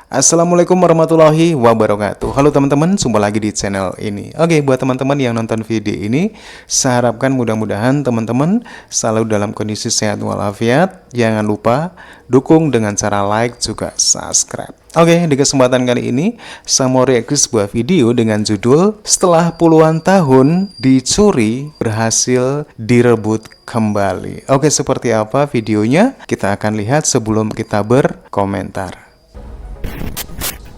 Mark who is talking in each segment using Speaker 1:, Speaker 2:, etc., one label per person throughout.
Speaker 1: Assalamualaikum warahmatullahi wabarakatuh. Halo teman-teman, jumpa lagi di channel ini. Oke, buat teman-teman yang nonton video ini, saya harapkan mudah-mudahan teman-teman selalu dalam kondisi sehat walafiat. Jangan lupa dukung dengan cara like juga subscribe. Oke, di kesempatan kali ini saya mau reaksi sebuah video dengan judul "Setelah puluhan tahun dicuri berhasil direbut kembali". Oke, seperti apa videonya? Kita akan lihat sebelum kita berkomentar.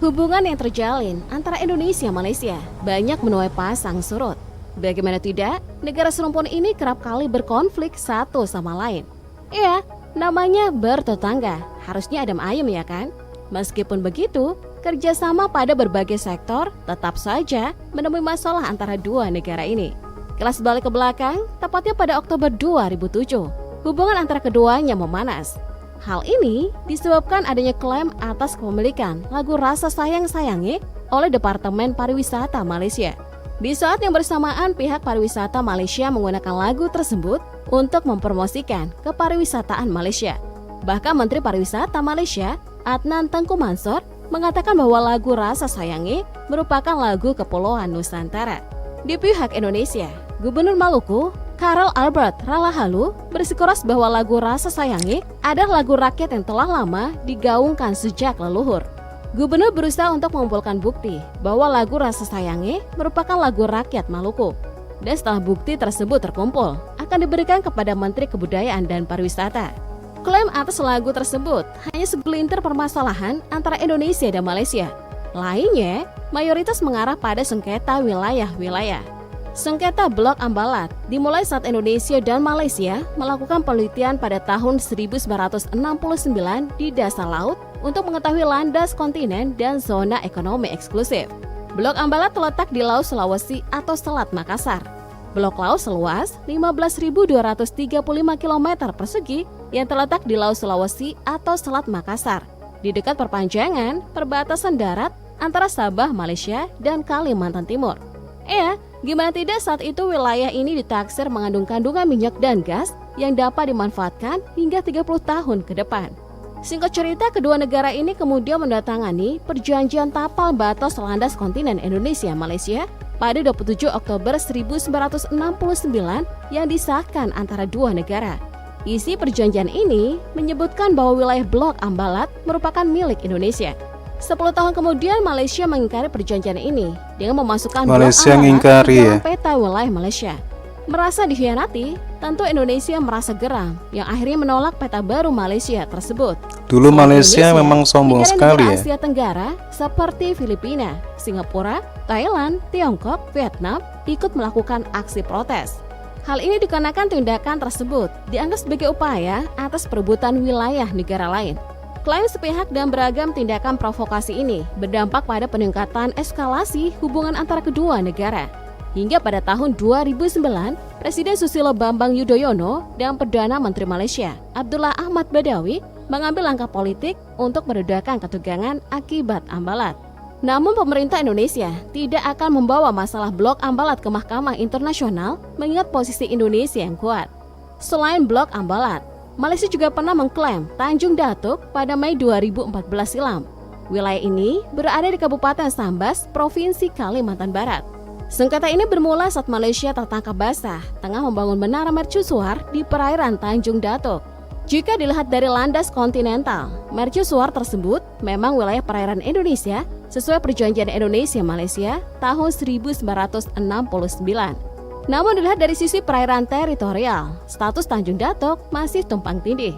Speaker 2: Hubungan yang terjalin antara Indonesia dan Malaysia banyak menuai pasang surut. Bagaimana tidak, negara serumpun ini kerap kali berkonflik satu sama lain. Ya, namanya bertetangga, harusnya adem ayem ya kan? Meskipun begitu, kerjasama pada berbagai sektor tetap saja menemui masalah antara dua negara ini. Kelas balik ke belakang, tepatnya pada Oktober 2007, hubungan antara keduanya memanas. Hal ini disebabkan adanya klaim atas kepemilikan lagu Rasa Sayang Sayangi oleh Departemen Pariwisata Malaysia. Di saat yang bersamaan, pihak pariwisata Malaysia menggunakan lagu tersebut untuk mempromosikan kepariwisataan Malaysia. Bahkan Menteri Pariwisata Malaysia, Adnan Tengku Mansor, mengatakan bahwa lagu Rasa Sayangi merupakan lagu Kepulauan Nusantara. Di pihak Indonesia, Gubernur Maluku, Karl Albert Ralahalu, bersikeras bahwa lagu Rasa Sayangi adalah lagu rakyat yang telah lama digaungkan sejak leluhur. Gubernur berusaha untuk mengumpulkan bukti bahwa lagu Rasa Sayangi merupakan lagu rakyat Maluku. Dan setelah bukti tersebut terkumpul, akan diberikan kepada Menteri Kebudayaan dan Pariwisata. Klaim atas lagu tersebut hanya segelintir permasalahan antara Indonesia dan Malaysia. Lainnya, mayoritas mengarah pada sengketa wilayah-wilayah. Sengketa Blok Ambalat dimulai saat Indonesia dan Malaysia melakukan penelitian pada tahun 1969 di dasar laut untuk mengetahui landas kontinen dan zona ekonomi eksklusif. Blok Ambalat terletak di Laut Sulawesi atau Selat Makassar. Blok laut seluas 15.235 km persegi yang terletak di Laut Sulawesi atau Selat Makassar, di dekat perpanjangan perbatasan darat antara Sabah, Malaysia, dan Kalimantan Timur. Gimana tidak saat itu wilayah ini ditaksir mengandung kandungan minyak dan gas yang dapat dimanfaatkan hingga 30 tahun ke depan. Singkat cerita, kedua negara ini kemudian mendatangani perjanjian tapal batas landas kontinen Indonesia-Malaysia pada 27 Oktober 1969 yang disahkan antara dua negara. Isi perjanjian ini menyebutkan bahwa wilayah Blok Ambalat merupakan milik Indonesia. 10 tahun kemudian Malaysia mengingkari perjanjian ini dengan memasukkan
Speaker 1: Malaysia
Speaker 2: Blok Ambalat
Speaker 1: dalam
Speaker 2: peta wilayah Malaysia. Merasa dikhianati, tentu Indonesia merasa geram yang akhirnya menolak peta baru Malaysia tersebut.
Speaker 1: Dulu
Speaker 2: Selain
Speaker 1: Malaysia
Speaker 2: Indonesia,
Speaker 1: memang sombong sekali
Speaker 2: negara
Speaker 1: ya.
Speaker 2: Asia Tenggara seperti Filipina, Singapura, Thailand, Tiongkok, Vietnam ikut melakukan aksi protes. Hal ini dikarenakan tindakan tersebut dianggap sebagai upaya atas perebutan wilayah negara lain. Klaim sepihak dan beragam tindakan provokasi ini berdampak pada peningkatan eskalasi hubungan antara kedua negara. Hingga pada tahun 2009, Presiden Susilo Bambang Yudhoyono dan Perdana Menteri Malaysia, Abdullah Ahmad Badawi, mengambil langkah politik untuk meredakan ketegangan akibat Ambalat. Namun pemerintah Indonesia tidak akan membawa masalah Blok Ambalat ke Mahkamah Internasional mengingat posisi Indonesia yang kuat. Selain Blok Ambalat, Malaysia juga pernah mengklaim Tanjung Datuk pada Mei 2014 silam. Wilayah ini berada di Kabupaten Sambas, Provinsi Kalimantan Barat. Sengketa ini bermula saat Malaysia tertangkap basah tengah membangun menara mercusuar di perairan Tanjung Datuk. Jika dilihat dari landas kontinental, mercusuar tersebut memang wilayah perairan Indonesia sesuai perjanjian Indonesia-Malaysia tahun 1969. Namun dilihat dari sisi perairan teritorial, status Tanjung Datuk masih tumpang tindih.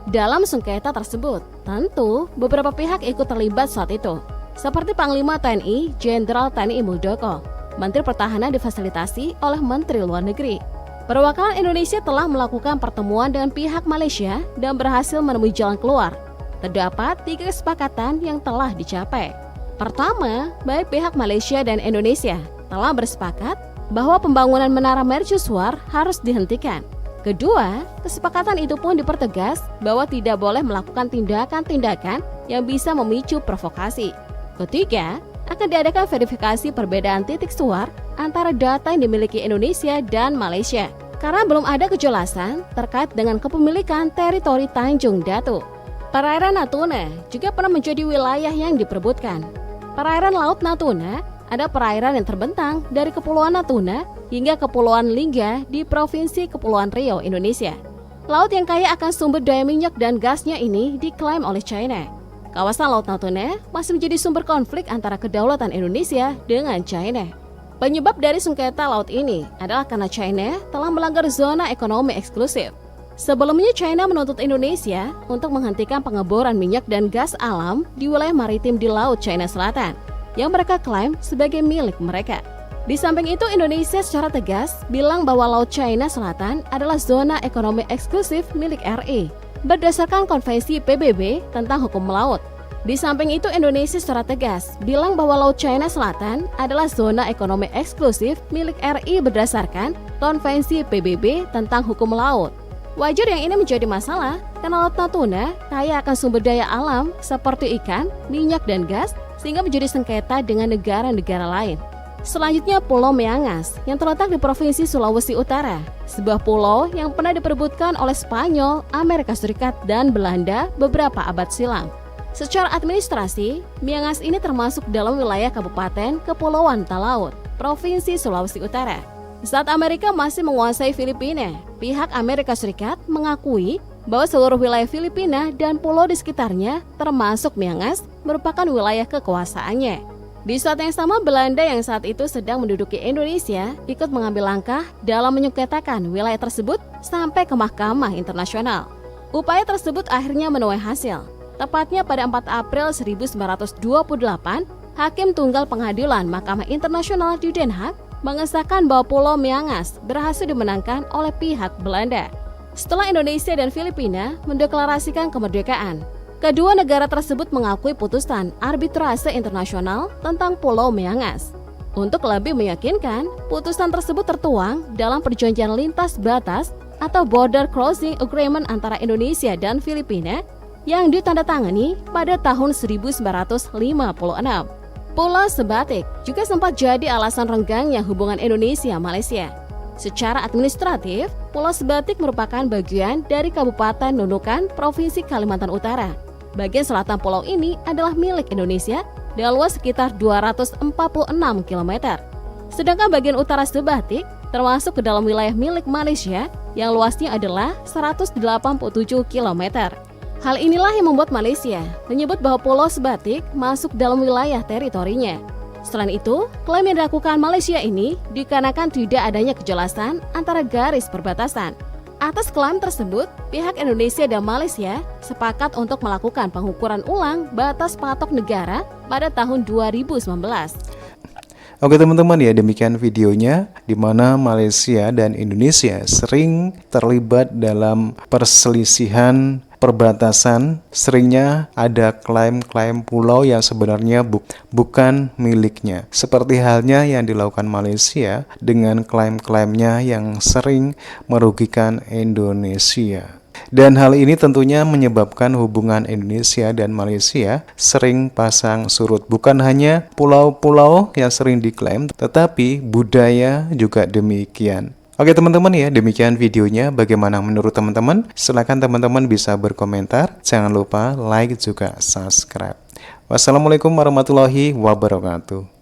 Speaker 2: Dalam sengketa tersebut, tentu beberapa pihak ikut terlibat saat itu, seperti Panglima TNI Jenderal TNI Muldoko. Menteri Pertahanan difasilitasi oleh Menteri Luar Negeri. Perwakilan Indonesia telah melakukan pertemuan dengan pihak Malaysia dan berhasil menemui jalan keluar. Terdapat 3 kesepakatan yang telah dicapai. Pertama, baik pihak Malaysia dan Indonesia telah bersepakat bahwa pembangunan menara mercusuar harus dihentikan. Kedua, kesepakatan itu pun dipertegas bahwa tidak boleh melakukan tindakan-tindakan yang bisa memicu provokasi. Ketiga, akan diadakan verifikasi perbedaan titik suar antara data yang dimiliki Indonesia dan Malaysia karena belum ada kejelasan terkait dengan kepemilikan teritori Tanjung Datuk. Perairan Natuna juga pernah menjadi wilayah yang diperebutkan. Perairan Laut Natuna ada perairan yang terbentang dari Kepulauan Natuna hingga Kepulauan Lingga di Provinsi Kepulauan Riau, Indonesia. Laut yang kaya akan sumber daya minyak dan gasnya ini diklaim oleh China. Kawasan Laut Natuna masih menjadi sumber konflik antara kedaulatan Indonesia dengan China. Penyebab dari sengketa laut ini adalah karena China telah melanggar zona ekonomi eksklusif. Sebelumnya China menuntut Indonesia untuk menghentikan pengeboran minyak dan gas alam di wilayah maritim di Laut China Selatan yang mereka klaim sebagai milik mereka. Di samping itu, Indonesia secara tegas bilang bahwa Laut China Selatan adalah zona ekonomi eksklusif milik RI berdasarkan Konvensi PBB tentang hukum laut. Di samping itu, Indonesia secara tegas bilang bahwa Laut China Selatan adalah zona ekonomi eksklusif milik RI berdasarkan Konvensi PBB tentang hukum laut. Wajar yang ini menjadi masalah karena Laut Natuna kaya akan sumber daya alam seperti ikan, minyak, dan gas sehingga menjadi sengketa dengan negara-negara lain. Selanjutnya Pulau Miangas yang terletak di Provinsi Sulawesi Utara, sebuah pulau yang pernah diperebutkan oleh Spanyol, Amerika Serikat, dan Belanda beberapa abad silam. Secara administrasi, Miangas ini termasuk dalam wilayah Kabupaten Kepulauan Talaut, Provinsi Sulawesi Utara. Saat Amerika masih menguasai Filipina, pihak Amerika Serikat mengakui bahwa seluruh wilayah Filipina dan pulau di sekitarnya, termasuk Miangas, merupakan wilayah kekuasaannya. Di saat yang sama, Belanda yang saat itu sedang menduduki Indonesia ikut mengambil langkah dalam menyengketakan wilayah tersebut sampai ke Mahkamah Internasional. Upaya tersebut akhirnya menuai hasil. Tepatnya pada 4 April 1928, Hakim Tunggal Pengadilan Mahkamah Internasional di Den Haag mengesahkan bahwa Pulau Miangas berhasil dimenangkan oleh pihak Belanda. Setelah Indonesia dan Filipina mendeklarasikan kemerdekaan, kedua negara tersebut mengakui putusan arbitrase internasional tentang Pulau Miangas. Untuk lebih meyakinkan, putusan tersebut tertuang dalam perjanjian lintas batas atau Border Crossing Agreement antara Indonesia dan Filipina yang ditandatangani pada tahun 1956. Pulau Sebatik juga sempat jadi alasan renggangnya hubungan Indonesia-Malaysia. Secara administratif, Pulau Sebatik merupakan bagian dari Kabupaten Nunukan, Provinsi Kalimantan Utara. Bagian selatan pulau ini adalah milik Indonesia dengan luas sekitar 246 km. Sedangkan bagian utara Sebatik termasuk ke dalam wilayah milik Malaysia yang luasnya adalah 187 km. Hal inilah yang membuat Malaysia menyebut bahwa Pulau Sebatik masuk dalam wilayah teritorinya. Selain itu, klaim yang dilakukan Malaysia ini dikarenakan tidak adanya kejelasan antara garis perbatasan. Atas klaim tersebut, pihak Indonesia dan Malaysia sepakat untuk melakukan pengukuran ulang batas patok negara pada tahun 2019.
Speaker 1: Oke teman-teman ya, demikian videonya di mana Malaysia dan Indonesia sering terlibat dalam perselisihan perbatasan. Seringnya ada klaim-klaim pulau yang sebenarnya bukan miliknya. Seperti halnya yang dilakukan Malaysia dengan klaim-klaimnya yang sering merugikan Indonesia. Dan hal ini tentunya menyebabkan hubungan Indonesia dan Malaysia sering pasang surut. Bukan hanya pulau-pulau yang sering diklaim, tetapi budaya juga demikian. Oke teman-teman ya, demikian videonya. Bagaimana menurut teman-teman? Silakan teman-teman bisa berkomentar. Jangan lupa like juga subscribe. Wassalamualaikum warahmatullahi wabarakatuh.